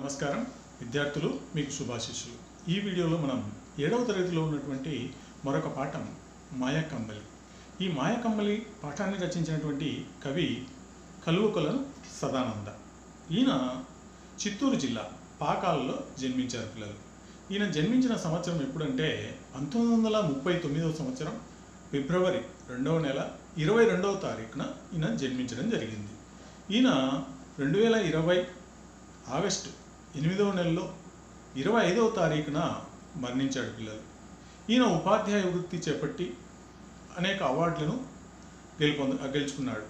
నమస్కారం విద్యార్థులు మీకు శుభాశీస్సులు। ఈ వీడియోలో మనం 7వ తరగతిలో ఉన్నటువంటి మరొక పాఠం మాయాకంబలి। ఈ మాయాకంబలి పాఠాన్ని రచించినటువంటి కవి కల్వకులను సదానంద। ఈయన చిత్తూరు జిల్లా పాకాలలో జన్మించారు పిల్లలు। ఈయన జన్మించిన సంవత్సరం ఎప్పుడంటే 1939వ సంవత్సరం ఫిబ్రవరి 2వ నెల 22వ తారీఖున ఈయన జన్మించడం జరిగింది। ఈయన 2020 ఆగస్టు 8వ నెలలో 25వ తారీఖున మరణించాడు పిల్లలు। ఈయన ఉపాధ్యాయ వృత్తి చేపట్టి అనేక అవార్డులను గెలుచుకున్నాడు।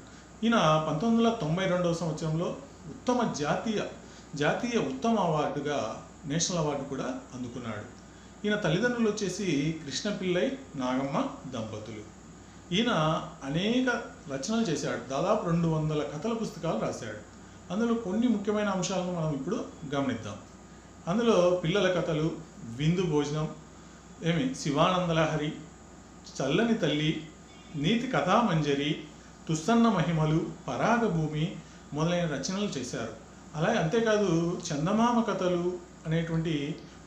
ఈయన 1992వ సంవత్సరంలో ఉత్తమ జాతీయ ఉత్తమ అవార్డుగా నేషనల్ అవార్డు కూడా అందుకున్నాడు। ఈయన తల్లిదండ్రులు వచ్చేసి కృష్ణపిల్లై నాగమ్మ దంపతులు। ఈయన అనేక రచనలు చేశాడు, దాదాపు 200 కథల పుస్తకాలు రాశాడు। అందులో కొన్ని ముఖ్యమైన అంశాలను మనం ఇప్పుడు గమనిద్దాం। అందులో పిల్లల కథలు, విందు భోజనం, శివానందలహరి, చల్లని తల్లి, నీతి కథామంజరి, తుస్సన్న మహిమలు, పరాగభూమి మొదలైన రచనలు చేశారు। అలాగే అంతేకాదు చందమామ కథలు అనేటువంటి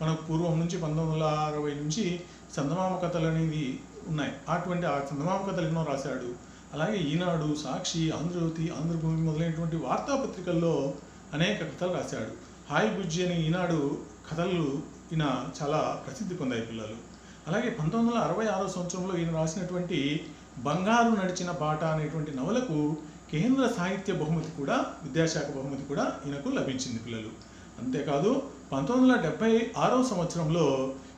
మనకు పూర్వం నుంచి 1960 నుంచి చందమామ కథలు అనేవి ఉన్నాయి, అటువంటి ఆ చందమామ కథలను రాశాడు। అలాగే ఈనాడు, సాక్షి, ఆంధ్రజ్యోతి, ఆంధ్రభూమి మొదలైనటువంటి వార్తాపత్రికల్లో అనేక కథలు రాశాడు। హాయ్ బుజ్జి అని ఈనాడు కథలు ఈయన చాలా ప్రసిద్ధి పొందాయి పిల్లలు। అలాగే 1966వ సంవత్సరంలో ఈయన రాసినటువంటి బంగారు నడిచిన బాట అనేటువంటి నవలకు కేంద్ర సాహిత్య బహుమతి కూడా, విద్యాశాఖ బహుమతి కూడా ఈయనకు లభించింది పిల్లలు। అంతేకాదు 1976వ సంవత్సరంలో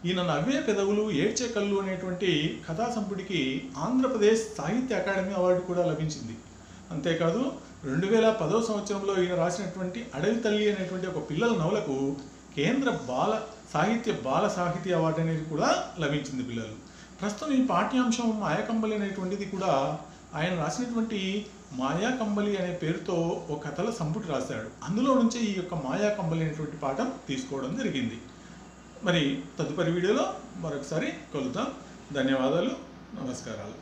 ఈయన నవ్వే పెదవులు ఏడ్చే కళ్ళు అనేటువంటి కథా సంపుటికి ఆంధ్రప్రదేశ్ సాహిత్య అకాడమీ అవార్డు కూడా లభించింది। అంతేకాదు 2010వ సంవత్సరంలో ఈయన రాసినటువంటి అడవి తల్లి అనేటువంటి ఒక పిల్లల నవలకు కేంద్ర బాల సాహిత్య అవార్డు అనేది కూడా లభించింది పిల్లలు। ప్రస్తుతం ఈ పాఠ్యాంశం మాయాకంబలి అనేటువంటిది కూడా ఆయన రాసినటువంటి మాయాకంబలి అనే పేరుతో ఒక కథల సంపుటి రాశాడు। అందులో నుంచి ఈ యొక్క మాయాకంబలి అనేటువంటి పాఠం తీసుకోవడం జరిగింది। మరి తదుపరి వీడియోలో మరొకసారి కలుద్దాం। ధన్యవాదాలు, నమస్కారాలు।